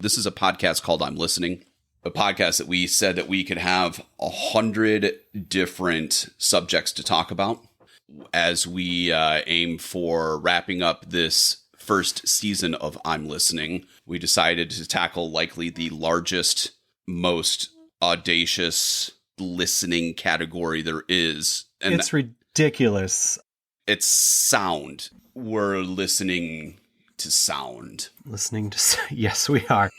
This is a podcast called I'm Listening, a podcast that we said that we could have 100 different subjects to talk about as we aim for wrapping up this first season of I'm Listening. We decided to tackle likely the largest, most audacious listening category there is. And it's ridiculous. It's sound. We're listening to sound. Yes, we are.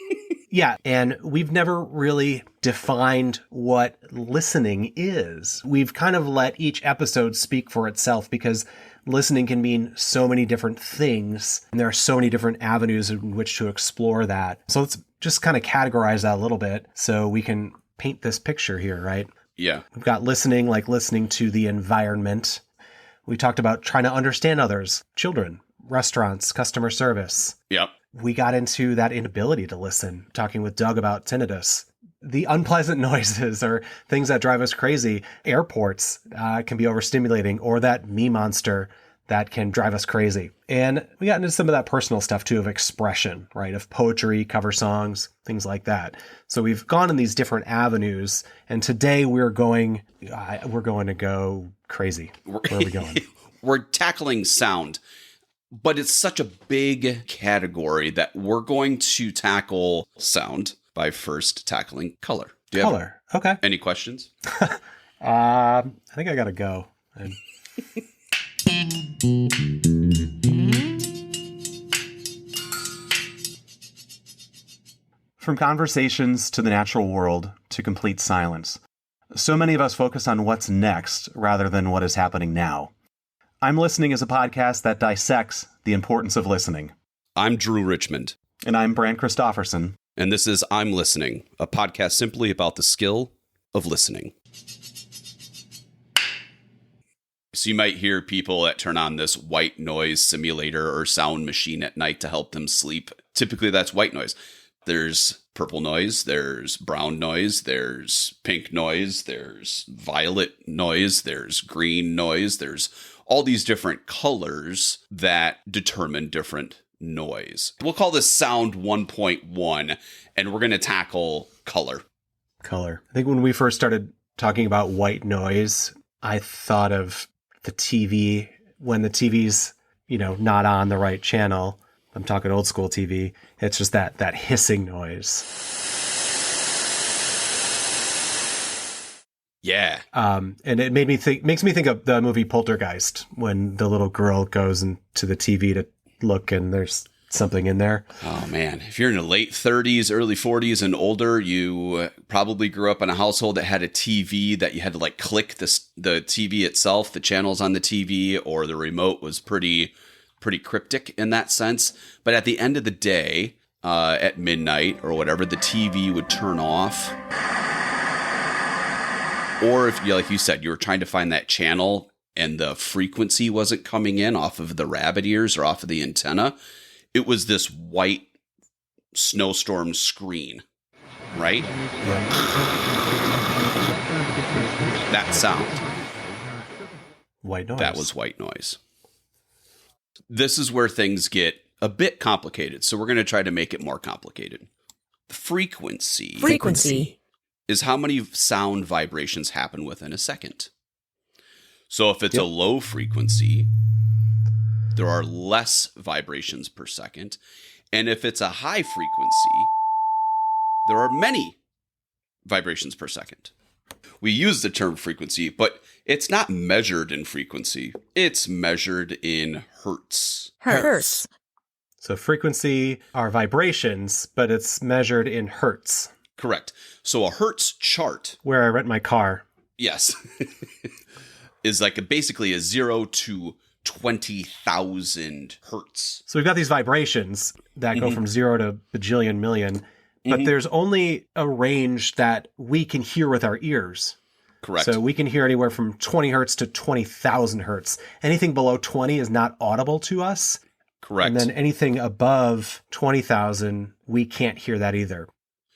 Yeah, and we've never really defined what listening is. We've kind of let each episode speak for itself because listening can mean so many different things, and there are so many different avenues in which to explore that. So let's just kind of categorize that a little bit so we can paint this picture here, right? Yeah. We've got listening, like listening to the environment. We talked about trying to understand others, children, restaurants, customer service. Yep. We got into that inability to listen, talking with Doug about tinnitus. The unpleasant noises or things that drive us crazy. Airports can be overstimulating, or that me monster that can drive us crazy. And we got into some of that personal stuff too, of expression, right? Of poetry, cover songs, things like that. So we've gone in these different avenues, and today we're going to go crazy. Where are we going? We're tackling sound, but it's such a big category that we're going to tackle sound by first tackling color. Do you Color. Okay. Any questions? I think I gotta go. From conversations to the natural world to complete silence, so many of us focus on what's next rather than what is happening now. I'm Listening is a podcast that dissects the importance of listening. I'm Drew Richmond. And I'm Brant Christofferson. And this is I'm Listening, a podcast simply about the skill of listening. So you might hear people that turn on this white noise simulator or sound machine at night to help them sleep. Typically that's white noise. There's purple noise, there's brown noise, there's pink noise, there's violet noise, there's green noise, there's all these different colors that determine different noise. We'll call this sound 1.1, and we're going to tackle color. Color. I think when we first started talking about white noise, I thought of the TV, when the TV's, not on the right channel. I'm talking old school TV. It's just that hissing noise. Yeah. And it makes me think of the movie Poltergeist, when the little girl goes into the TV to look and there's something in there. Oh man, if you're in the late 30s, early 40s and older, you probably grew up in a household that had a TV that you had to click the TV itself, the channels on the TV, or the remote was pretty cryptic in that sense. But at the end of the day, at midnight or whatever, the TV would turn off. Or if, like you said, you were trying to find that channel and the frequency wasn't coming in off of the rabbit ears or off of the antenna, it was this white snowstorm screen, right? That sound. White noise. That was white noise. This is where things get a bit complicated, so we're going to try to make it more complicated. Frequency is how many sound vibrations happen within a second. So if it's a low frequency, there are less vibrations per second. And if it's a high frequency, there are many vibrations per second. We use the term frequency, but it's not measured in frequency. It's measured in hertz. Hertz. So frequency are vibrations, but it's measured in hertz. Correct. So a hertz chart, where I rent my car, yes, is basically a 0 to 20,000 hertz. So we've got these vibrations that go from 0 to bajillion million, but there's only a range that we can hear with our ears. Correct. So we can hear anywhere from 20 hertz to 20,000 hertz. Anything below 20 is not audible to us. Correct. And then anything above 20,000, we can't hear that either.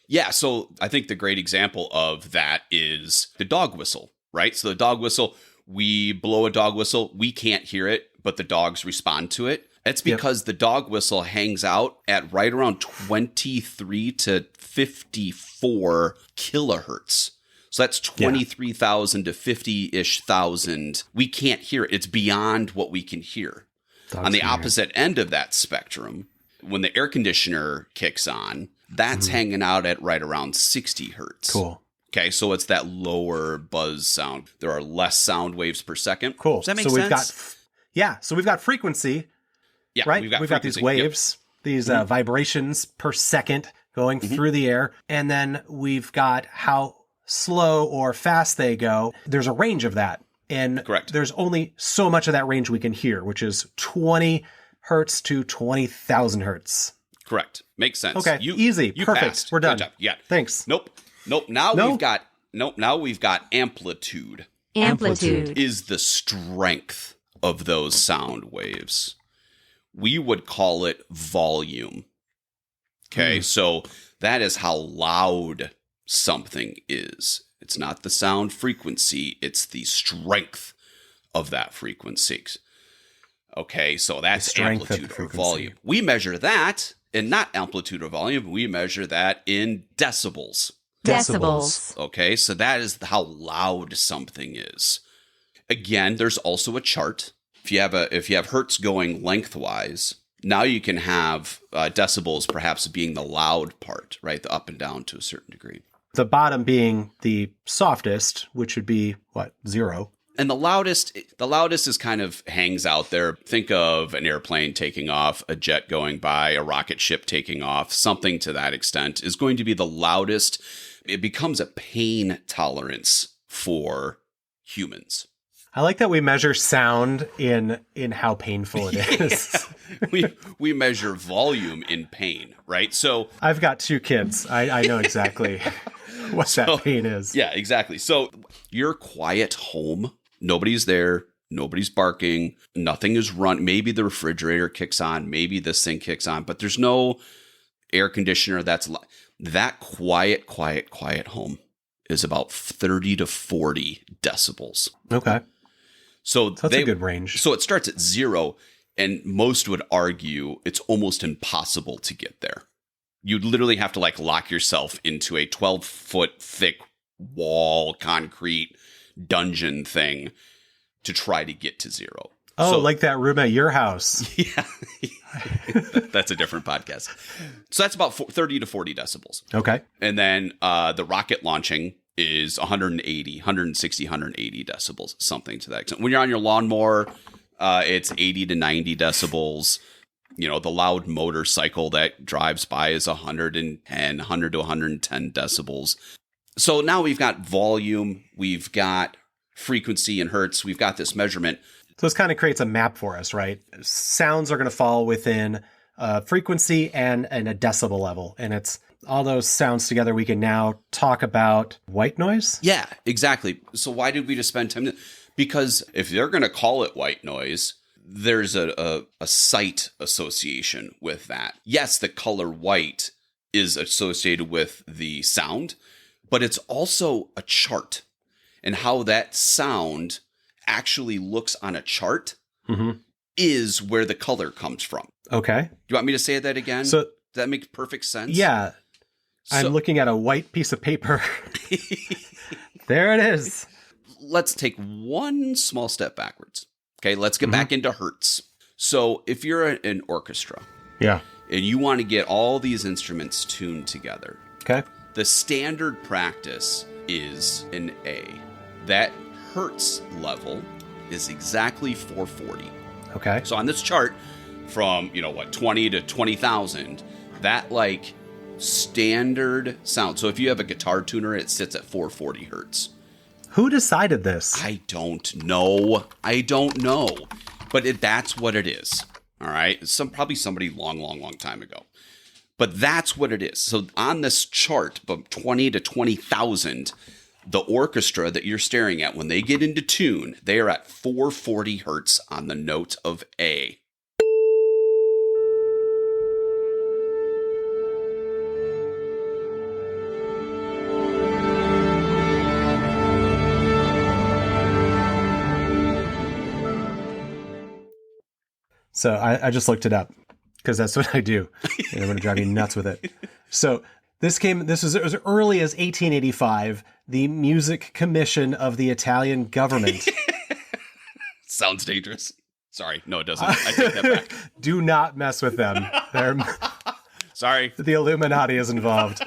Yeah, so I think the great example of that is the dog whistle, right? So the dog whistle, we blow a dog whistle, we can't hear it, but the dogs respond to it. It's because the dog whistle hangs out at right around 23 to 54 kilohertz. So that's 23,000 to 50-ish thousand. We can't hear it. It's beyond what we can hear. On the opposite end of that spectrum, when the air conditioner kicks on, that's hanging out at right around 60 hertz. Cool. Okay, so it's that lower buzz sound. There are less sound waves per second. Cool. Does that make sense? So we've got frequency, right? We've got these waves, these vibrations per second going through the air. And then we've got how slow or fast they go. There's a range of that. And there's only so much of that range we can hear, which is 20 hertz to 20,000 hertz. Correct. Makes sense. Okay. Easy. Perfect. Passed. We're done. Good job. Yeah. Thanks. Nope. Now we've got amplitude. Amplitude Is the strength of those sound waves. We would call it volume. Okay. So that is how loud something is. It's not the sound frequency. It's the strength of that frequency. Okay. So that's amplitude or volume. We measure that in not amplitude or volume. We measure that in decibels. Decibels. Okay, so that is how loud something is. Again, there's also a chart. If you have hertz going lengthwise, now you can have decibels perhaps being the loud part, right? The up and down to a certain degree. The bottom being the softest, which would be, 0? And the loudest is kind of hangs out there. Think of an airplane taking off, a jet going by, a rocket ship taking off, something to that extent is going to be the loudest. It becomes a pain tolerance for humans. I like that we measure sound in how painful it is. we measure volume in pain, right? So I've got 2 kids. I know exactly what that pain is. Yeah, exactly. So your quiet home, nobody's there, nobody's barking, nothing is run. Maybe the refrigerator kicks on, maybe this thing kicks on, but there's no air conditioner. That quiet home is about 30 to 40 decibels. Okay. So that's a good range. So it starts at 0, and most would argue it's almost impossible to get there. You'd literally have to lock yourself into a 12-foot thick wall, concrete dungeon thing to try to get to 0. Oh, like that room at your house. Yeah. That's a different podcast. So that's about 30 to 40 decibels. Okay. And then the rocket launching is 160, 180 decibels, something to that extent. When you're on your lawnmower, it's 80 to 90 decibels. You know, the loud motorcycle that drives by is 100 to 110 decibels. So now we've got volume, we've got frequency in hertz, we've got this measurement. So this kind of creates a map for us, right? Sounds are going to fall within frequency and a decibel level. And it's all those sounds together. We can now talk about white noise. Yeah, exactly. So why did we just spend time? Because if they're going to call it white noise, there's a sight association with that. Yes, the color white is associated with the sound, but it's also a chart. And how that sound actually looks on a chart is where the color comes from. Okay. Do you want me to say that again? So that makes perfect sense. Yeah. I'm looking at a white piece of paper. There it is. Let's take one small step backwards. Okay, let's get back into hertz. So if you're an orchestra, and you want to get all these instruments tuned together, the standard practice is an A. That hertz level is exactly 440. Okay. So on this chart, from 20 to 20,000, that standard sound. So if you have a guitar tuner, it sits at 440 hertz. Who decided this? I don't know. But that's what it is. All right. Probably somebody long time ago. But that's what it is. So on this chart, from 20 to 20,000, the orchestra that you're staring at, when they get into tune, they are at 440 hertz on the note of A. So I just looked it up because that's what I do. And I'm going to drive you nuts with it. So it was as early as 1885, the Music Commission of the Italian government. Sounds dangerous. Sorry. No, it doesn't. I take that back. Do not mess with them. Sorry. The Illuminati is involved.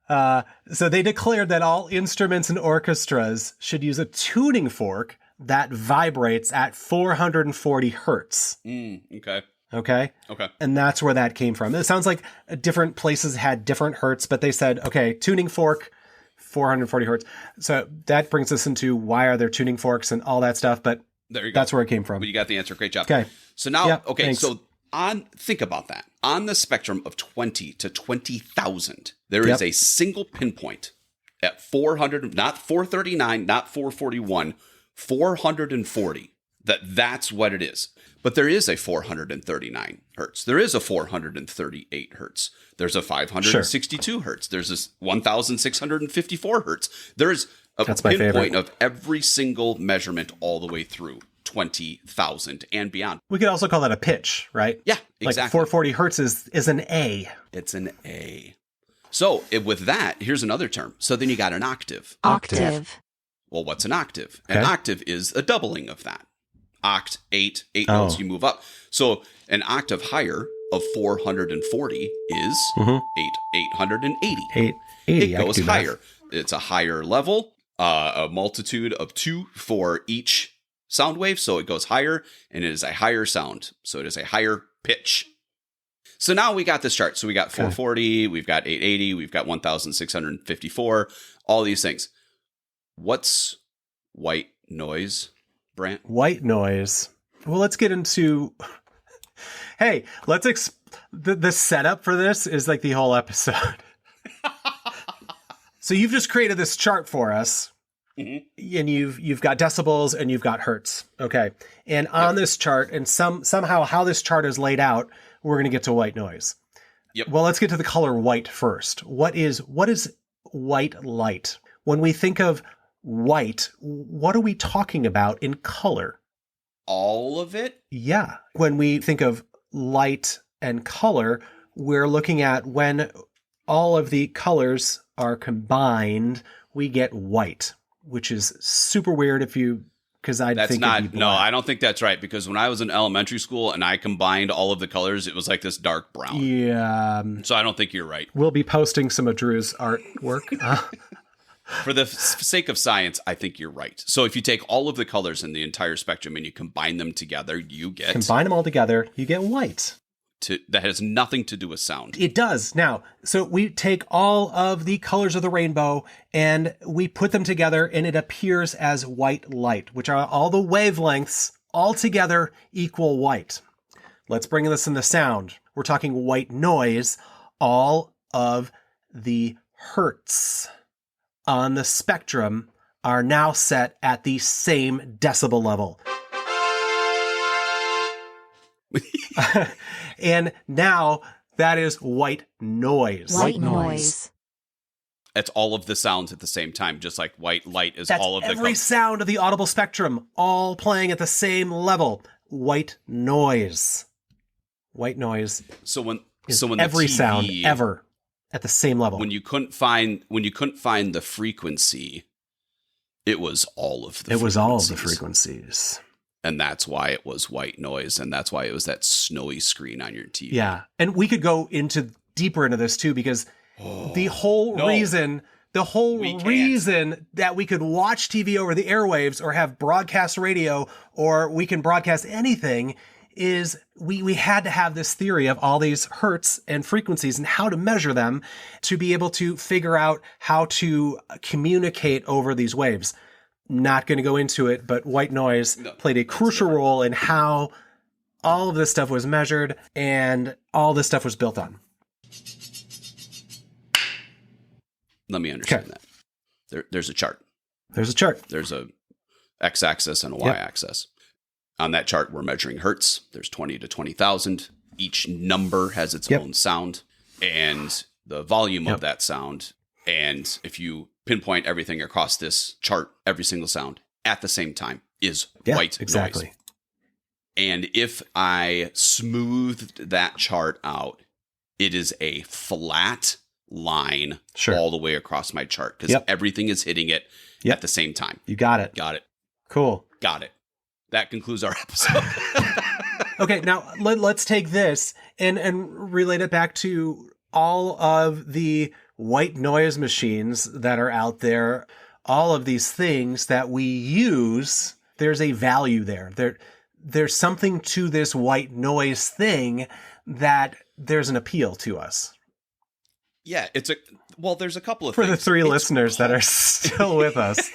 So they declared that all instruments and orchestras should use a tuning fork that vibrates at 440 hertz. Okay. Okay? Okay. And that's where that came from. It sounds like different places had different hertz, but they said, okay, tuning fork, 440 hertz. So that brings us into why are there tuning forks and all that stuff, but there you go. That's where it came from. Well, you got the answer. Great job. Okay. So now, Yep, okay, thanks. so think about that. On the spectrum of 20 to 20,000, there is a single pinpoint at 400, not 439, not 441, 440. That's what it is. But there is a 439 hertz. There is a 438 hertz. There's a 562 hertz. There's a 1,654 hertz. There's a pinpoint of every single measurement all the way through 20,000 and beyond. We could also call that a pitch, right? Yeah, exactly. Like 440 hertz is an A. It's an A. So with that, here's another term. So then you got an octave. Octave. Well, what's an octave? Okay. An octave is a doubling of that. Oct, eight notes, you move up. So an octave higher of 440 is 880. 880. It goes higher. It's a higher level, a multitude of 2 for each sound wave. So it goes higher, and it is a higher sound. So it is a higher pitch. So now we got this chart. So we got 440, we've got 880, we've got 1,654, all these things. What's white noise, Brant? White noise. Well, let's get into... Hey, the setup for this is like the whole episode. So you've just created this chart for us, and you've got decibels and you've got hertz. Okay. And on this chart, and somehow how this chart is laid out, we're going to get to white noise. Yep. Well, let's get to the color white first. What is white light? When we think of white, what are we talking about in color? All of it? Yeah. When we think of light and color, we're looking at when all of the colors are combined, we get white, which is super weird because I think I don't think that's right, because when I was in elementary school and I combined all of the colors, it was like this dark brown. Yeah. So I don't think you're right. We'll be posting some of Drew's artwork. For the sake of science, I think you're right. So if you take all of the colors in the entire spectrum and you combine them together, you get... Combine them all together, you get white. That has nothing to do with sound. It does. Now, so we take all of the colors of the rainbow and we put them together and it appears as white light, which are all the wavelengths all together equal white. Let's bring this into sound. We're talking white noise. All of the hertz on the spectrum are now set at the same decibel level. And now that is white noise. White noise. It's all of the sounds at the same time, just like white light is all of the every sound of the audible spectrum, all playing at the same level. White noise. White noise. So when every the TV, sound ever at the same level. When you couldn't find the frequency, it was all of the. It was all of the frequencies. And that's why it was white noise, and that's why it was that snowy screen on your TV. Yeah, and we could go deeper into this too, because the whole reason that we could watch TV over the airwaves or have broadcast radio or we can broadcast anything is we had to have this theory of all these hertz and frequencies and how to measure them to be able to figure out how to communicate over these waves. Not going to go into it, but white noise played a crucial role in how all of this stuff was measured and all this stuff was built on. Let me understand that. There's a chart. There's a chart. There's a x-axis and a y-axis. On that chart, we're measuring hertz. There's 20 to 20,000. Each number has its own sound and the volume of that sound. And if you pinpoint everything across this chart, every single sound at the same time is white noise. And if I smoothed that chart out, it is a flat line all the way across my chart because everything is hitting it at the same time. You got it. Got it. Cool. Got it. That concludes our episode. Okay, now let's take this and relate it back to all of the white noise machines that are out there, all of these things that we use. There's a value there. There's something to this white noise thing that there's an appeal to us. Yeah, there's a couple of things. For the three listeners that are still with us.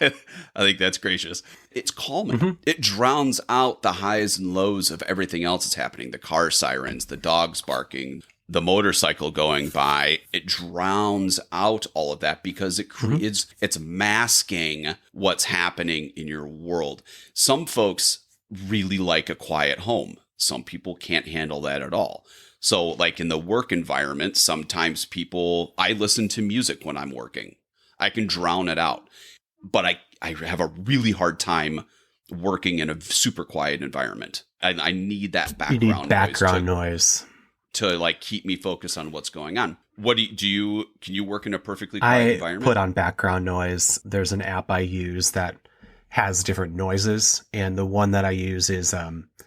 I think that's gracious. It's calming. Mm-hmm. It drowns out the highs and lows of everything else that's happening. The car sirens, the dogs barking, the motorcycle going by. It drowns out all of that because it's masking what's happening in your world. Some folks really like a quiet home. Some people can't handle that at all. So like in the work environment, sometimes I listen to music when I'm working. I can drown it out. But I have a really hard time working in a super quiet environment. I need that background noise to like keep me focused on what's going on. What can you work in a perfectly quiet environment? I put on background noise. There's an app I use that has different noises, and the one that I use is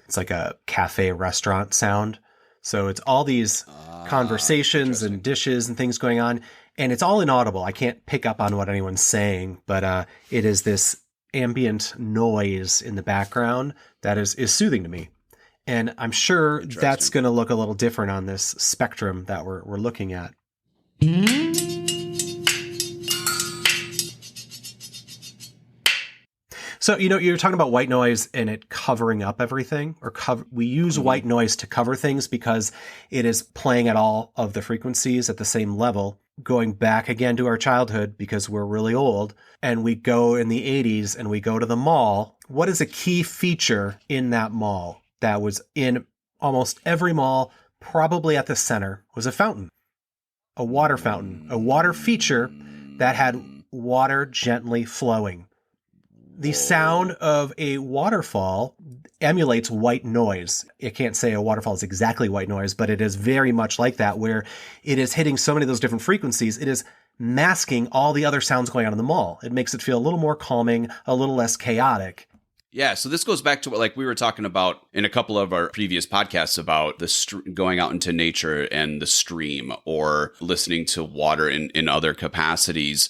it's like a cafe restaurant sound. So it's all these conversations and dishes and things going on. And it's all inaudible. I can't pick up on what anyone's saying, but it is this ambient noise in the background that is soothing to me. And I'm sure that's going to look a little different on this spectrum that we're looking at. So, you're talking about white noise and it covering up everything, we use white noise to cover things because it is playing at all of the frequencies at the same level. Going back again to our childhood because we're really old, and we go in the 80s and we go to the mall. What is a key feature in that mall that was in almost every mall, probably at the center, was a fountain, a water fountain, a water feature that had water gently flowing. The sound of a waterfall emulates white noise. I can't say a waterfall is exactly white noise, but it is very much like that, where it is hitting so many of those different frequencies. It is masking all the other sounds going on in the mall. It makes it feel a little more calming, a little less chaotic. Yeah, so this goes back to what we were talking about in a couple of our previous podcasts about going out into nature and the stream, or listening to water in other capacities.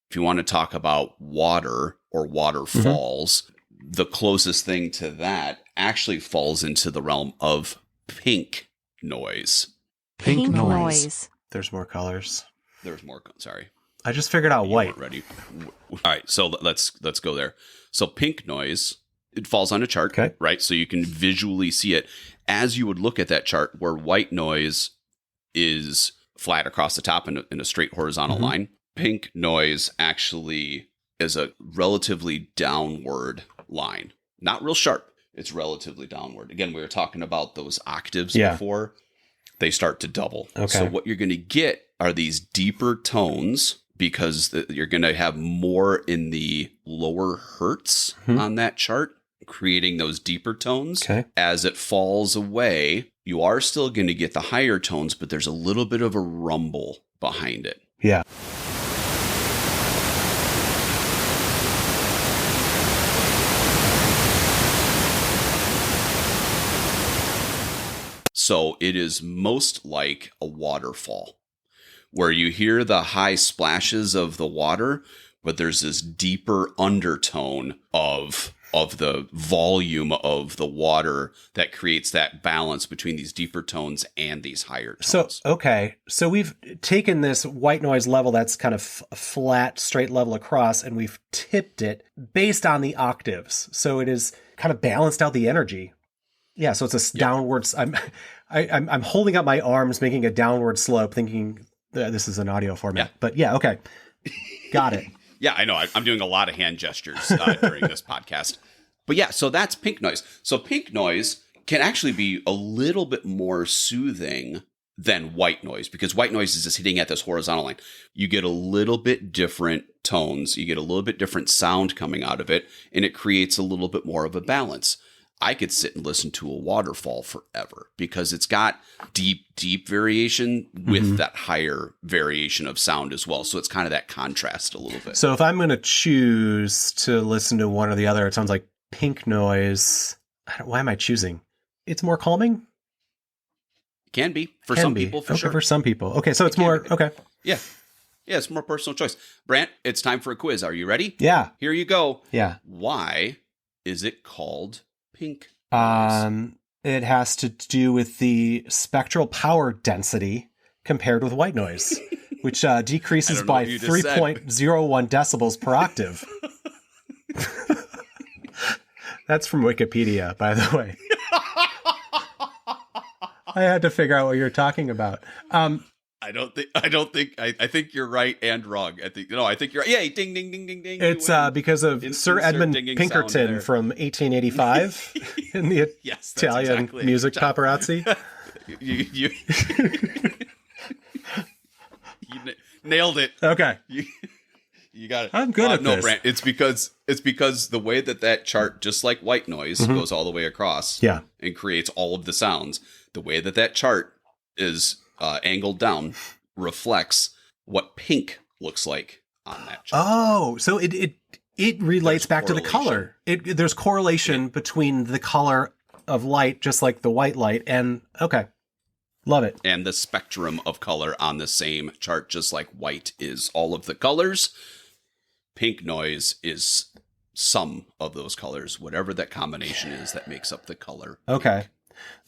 If you want to talk about water or waterfalls, the closest thing to that actually falls into the realm of pink noise. Pink noise. There's more colors. Sorry. I just figured out white. Ready. All right, so let's go there. So pink noise, it falls on a chart, right? So you can visually see it as you would look at that chart, where white noise is flat across the top in a straight horizontal line. Pink noise actually is a relatively downward line. Not real sharp. It's relatively downward. Again, we were talking about those octaves before. They start to double. Okay. So what you're going to get are these deeper tones, because you're going to have more in the lower hertz on that chart, creating those deeper tones. Okay. As it falls away, you are still going to get the higher tones, but there's a little bit of a rumble behind it. Yeah. So it is most like a waterfall, where you hear the high splashes of the water, but there's this deeper undertone of the volume of the water that creates that balance between these deeper tones and these higher tones. So we've taken this white noise level that's kind of flat, straight level across, and we've tipped it based on the octaves. So it is kind of balanced out the energy. Yeah, so it's a downwards. I'm holding up my arms, making a downward slope, thinking this is an audio format. Yeah. But yeah, okay, got it. Yeah, I know. I'm doing a lot of hand gestures during this podcast. But yeah, so that's pink noise. So pink noise can actually be a little bit more soothing than white noise, because white noise is just hitting at this horizontal line. You get a little bit different tones. You get a little bit different sound coming out of it, and it creates a little bit more of a balance. I could sit and listen to a waterfall forever because it's got deep variation with that higher variation of sound as well. So it's kind of that contrast a little bit. So if I'm going to choose to listen to one or the other, it sounds like pink noise. Why am I choosing? It's more calming? Can be. For some people, for sure. For some people. Okay, so it's more, okay. Yeah. Yeah, it's more personal choice. Brant, it's time for a quiz. Are you ready? Yeah. Here you go. Yeah. Why is it called pink? It has to do with the spectral power density compared with white noise, which decreases by 3.01 decibels per octave. That's from Wikipedia, by the way. I had to figure out what you're talking about. I think you're right and wrong. I think you're right. Yay, ding, ding, ding, ding, ding. It's because of Sir Edmund Pinkerton from 1885 in the Italian music paparazzi. you nailed it. Okay. You got it. I'm good at this. No, Brant, it's because the way that chart, just like white noise, goes all the way across and creates all of the sounds, the way that chart is angled down reflects what pink looks like on that chart. Oh, so it relates back to the color. There's correlation between the color of light, just like the white light, and okay. Love it. And the spectrum of color on the same chart, just like white is all of the colors. Pink noise is some of those colors, whatever that combination is that makes up the color. Okay.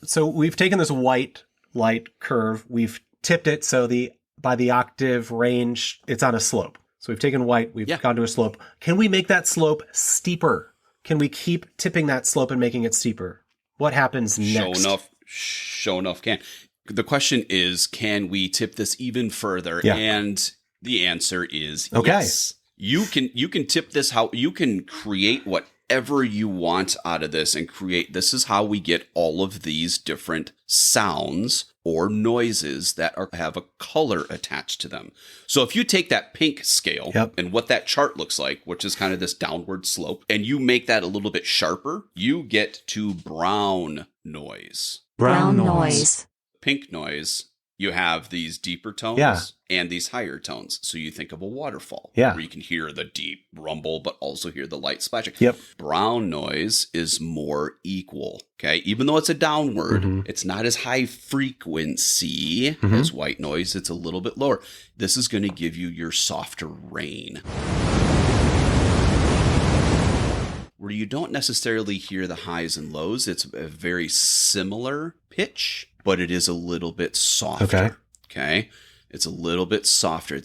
So we've taken this white light curve, we've tipped it so by the octave range, it's on a slope. So we've taken white, we've gone to a slope. Can we make that slope steeper? Can we keep tipping that slope and making it steeper? What happens next? Sure enough can. The question is, can we tip this even further? Yeah. And the answer is yes. You can tip this how you can create whatever you want out of this and create. This is how we get all of these different sounds or noises that have a color attached to them. So if you take that pink scale and what that chart looks like, which is kind of this downward slope, and you make that a little bit sharper, you get to brown noise. Brown noise. Pink noise, you have these deeper tones and these higher tones. So you think of a waterfall where you can hear the deep rumble, but also hear the light splashing. Yep. Brown noise is more equal. Okay. Even though it's a downward, it's not as high frequency as white noise. It's a little bit lower. This is going to give you your softer rain, where you don't necessarily hear the highs and lows. It's a very similar pitch, but it is a little bit softer. Okay. It's a little bit softer.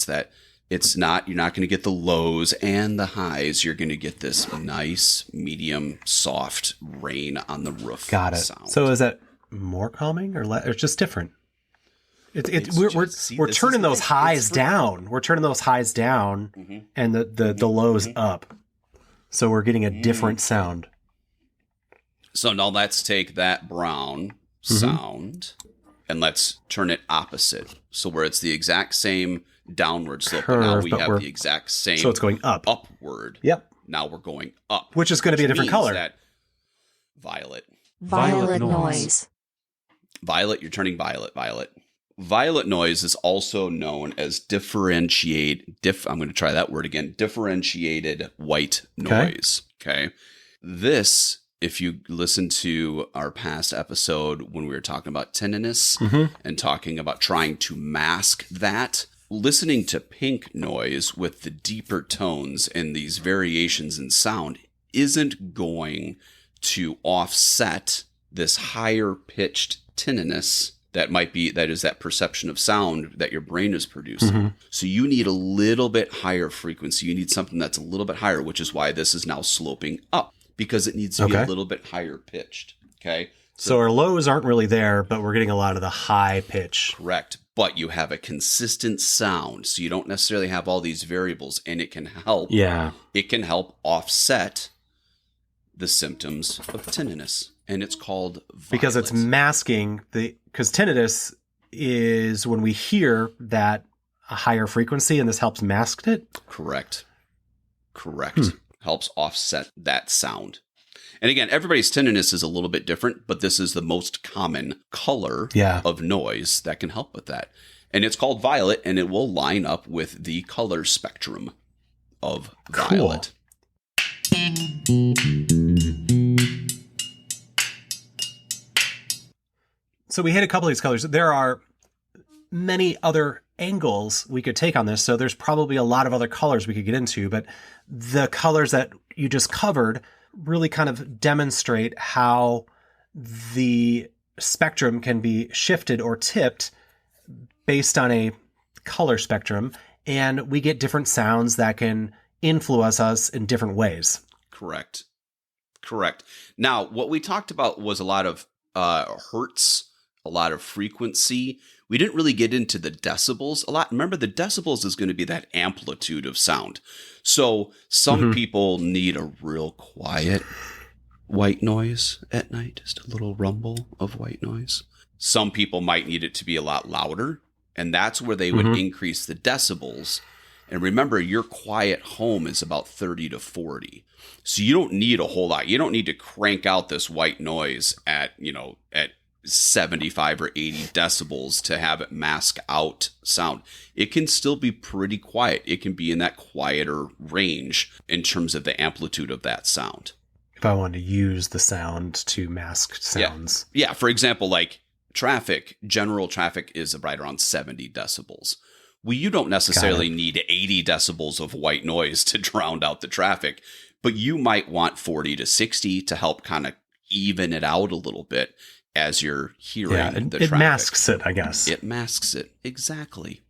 You're not going to get the lows and the highs. You're going to get this nice, medium, soft rain on the roof. Got it. Sound. So is that more calming or it's just different? We're turning those highs down. We're turning those highs down and the lows up. So we're getting a different sound. So now let's take that brown sound and let's turn it opposite. So where it's the exact same downward slope, but now we have the exact same. So it's going up. Upward. Yep. Now we're going up. Which is going to be a different color. Violet. Violet noise. Violet, you're turning violet. Violet noise is also known as I'm going to try that word again. Differentiated white noise. Okay. This, if you listen to our past episode when we were talking about tinnitus and talking about trying to mask that, listening to pink noise with the deeper tones and these variations in sound isn't going to offset this higher pitched tinnitus that is that perception of sound that your brain is producing. So you need a little bit higher frequency. You need something that's a little bit higher, which is why this is now sloping up, because it needs to be a little bit higher pitched. Okay. So our lows aren't really there, but we're getting a lot of the high pitch. Correct. But you have a consistent sound. So you don't necessarily have all these variables, and it can help. Yeah. It can help offset the symptoms of tinnitus. And it's called violet. Because it's masking because tinnitus is when we hear that a higher frequency, and this helps mask it. Correct. Helps offset that sound. And again, everybody's tinnitus is a little bit different, but this is the most common color of noise that can help with that. And it's called violet, and it will line up with the color spectrum of violet. So we hit a couple of these colors. There are many other angles we could take on this, so there's probably a lot of other colors we could get into, but the colors that you just covered really kind of demonstrate how the spectrum can be shifted or tipped based on a color spectrum, and we get different sounds that can influence us in different ways. Correct. Now, what we talked about was a lot of hertz, a lot of frequency. We didn't really get into the decibels a lot. Remember, the decibels is going to be that amplitude of sound. So some people need a real quiet white noise at night, just a little rumble of white noise. Some people might need it to be a lot louder, and that's where they would increase the decibels. And remember, your quiet home is about 30 to 40. So you don't need a whole lot. You don't need to crank out this white noise at 75 or 80 decibels to have it mask out sound. It can still be pretty quiet. It can be in that quieter range in terms of the amplitude of that sound. If I wanted to use the sound to mask sounds. Yeah. For example, like traffic, general traffic is right around 70 decibels. Well, you don't necessarily need 80 decibels of white noise to drown out the traffic, but you might want 40 to 60 to help kind of even it out a little bit as you're hearing the traffic. It masks it, I guess. It masks it. Exactly.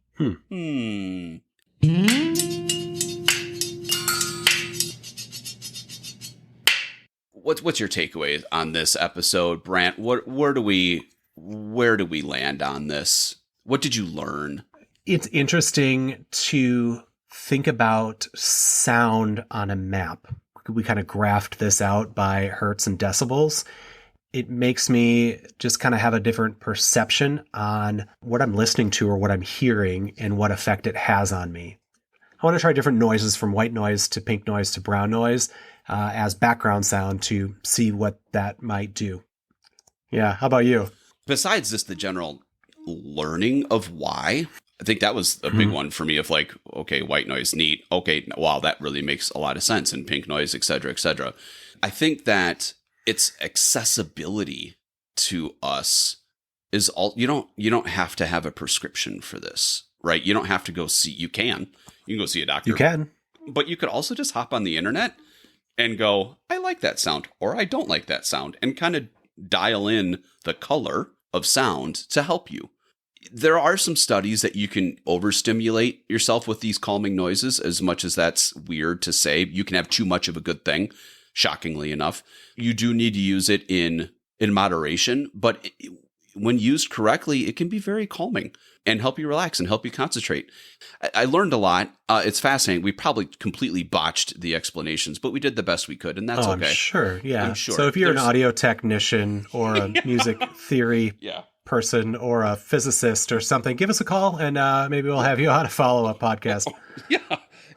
What's your takeaway on this episode, Brant? Where do we land on this? What did you learn? It's interesting to think about sound on a map. We kind of graphed this out by hertz and decibels. It makes me just kind of have a different perception on what I'm listening to or what I'm hearing and what effect it has on me. I want to try different noises, from white noise to pink noise to brown noise, as background sound to see what that might do. Yeah, how about you? Besides just the general learning of why, I think that was a big one for me of like, okay, white noise, neat. Okay, wow, that really makes a lot of sense. And pink noise, et cetera, et cetera. I think that its accessibility to us is all. You don't have to have a prescription for this, right? You don't have to go see. You can go see a doctor. You can, but you could also just hop on the internet and go, I like that sound, or I don't like that sound, and kind of dial in the color of sound to help you. There are some studies that you can overstimulate yourself with these calming noises, as much as that's weird to say. You can have too much of a good thing, shockingly enough. You do need to use it in moderation, but when used correctly, it can be very calming and help you relax and help you concentrate. I learned a lot. It's fascinating. We probably completely botched the explanations, but we did the best we could, and that's okay. I'm sure. Yeah. I'm sure. So if you're an audio technician or a music theory person or a physicist or something, give us a call, and maybe we'll have you on a follow-up podcast.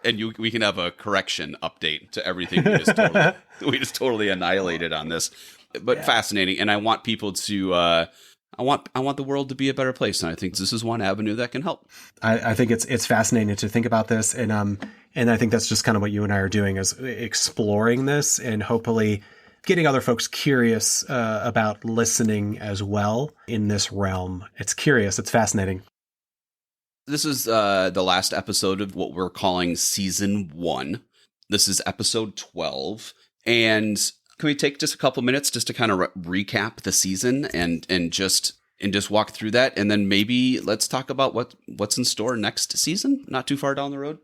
And we can have a correction update to everything we just totally annihilated on this. But fascinating, and I want people to I want the world to be a better place, and I think this is one avenue that can help. I think it's fascinating to think about this, and I think that's just kind of what you and I are doing, is exploring this and hopefully getting other folks curious about listening as well in this realm. It's curious. It's fascinating. This is the last episode of what we're calling Season 1. This is episode 12. And can we take just a couple minutes just to kind of recap the season and just walk through that? And then maybe let's talk about what's in store next season, not too far down the road.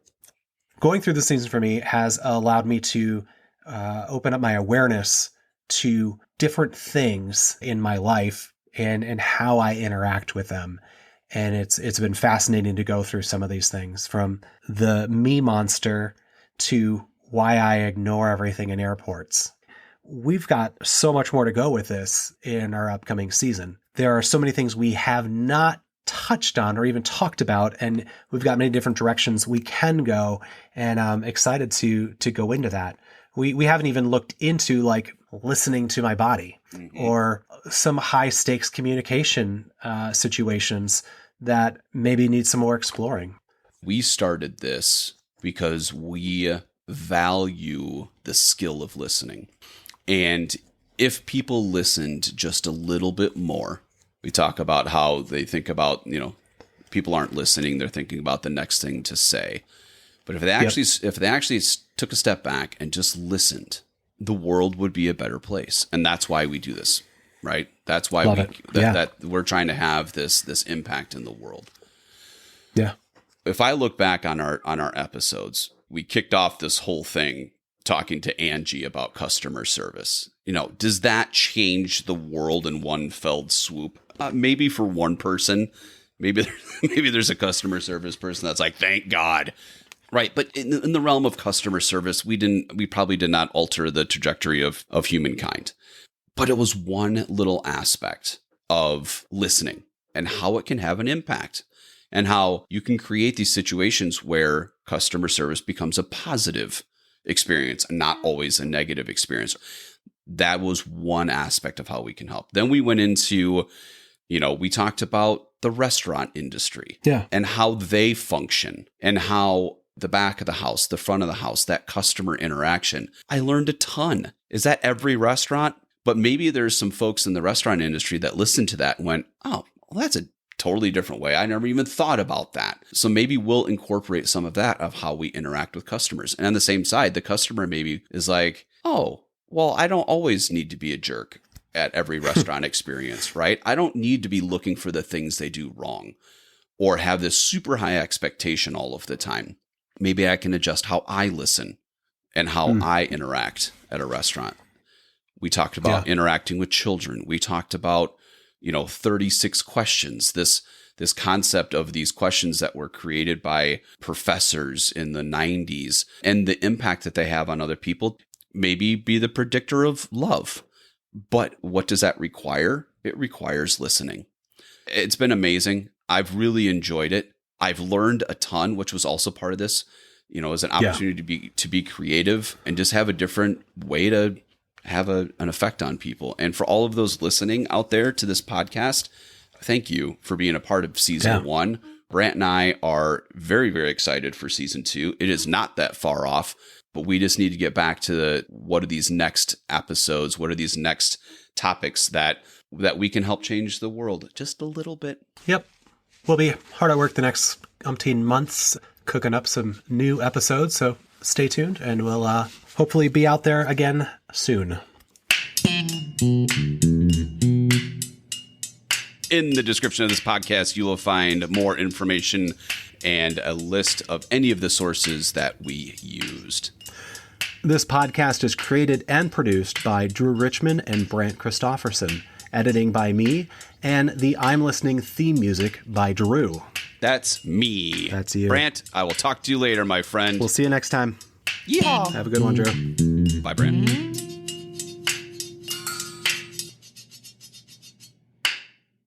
Going through the season for me has allowed me to open up my awareness to different things in my life and how I interact with them. And it's been fascinating to go through some of these things, from the me monster to why I ignore everything in airports. We've got so much more to go with this in our upcoming season. There are so many things we have not touched on or even talked about, and we've got many different directions we can go, and I'm excited to go into that. We haven't even looked into like listening to my body or some high stakes communication situations that maybe need some more exploring. We started this because we value the skill of listening. And if people listened just a little bit more, we talk about how they think about, people aren't listening, they're thinking about the next thing to say. But if they actually took a step back and just listened, the world would be a better place. And that's why we do this, right? That's why that we're trying to have this impact in the world. Yeah. If I look back on our episodes, we kicked off this whole thing talking to Angie about customer service. Does that change the world in one fell swoop? Maybe for one person, maybe there's a customer service person that's like, thank God. Right. But in the realm of customer service, we probably did not alter the trajectory of humankind. But it was one little aspect of listening and how it can have an impact and how you can create these situations where customer service becomes a positive experience, not always a negative experience. That was one aspect of how we can help. Then we went into, we talked about the restaurant industry and how they function and how the back of the house, the front of the house, that customer interaction. I learned a ton. Is that every restaurant? But maybe there's some folks in the restaurant industry that listened to that and went, oh, well, that's a totally different way. I never even thought about that. So maybe we'll incorporate some of that of how we interact with customers. And on the same side, the customer maybe is like, oh, well, I don't always need to be a jerk at every restaurant experience, right? I don't need to be looking for the things they do wrong or have this super high expectation all of the time. Maybe I can adjust how I listen and how I interact at a restaurant. We talked about interacting with children. We talked about, 36 questions, this concept of these questions that were created by professors in the 90s and the impact that they have on other people, maybe be the predictor of love. But what does that require? It requires listening. It's been amazing. I've really enjoyed it. I've learned a ton, which was also part of this, as an opportunity to be creative and just have a different way to have an effect on people. And for all of those listening out there to this podcast, thank you for being a part of season 1. Brant and I are very, very excited for season 2. It is not that far off, but we just need to get back to what are these next episodes? What are these next topics that we can help change the world just a little bit? Yep. We'll be hard at work the next umpteen months cooking up some new episodes, so stay tuned, and we'll hopefully be out there again soon. In the description of this podcast, you will find more information and a list of any of the sources that we used. This podcast is created and produced by Drew Richmond and Brant Christofferson. Editing by me, and the I'm Listening theme music by Drew. That's me. That's you. Brant, I will talk to you later, my friend. We'll see you next time. Yeehaw. Have a good one, Drew. Bye, Brant.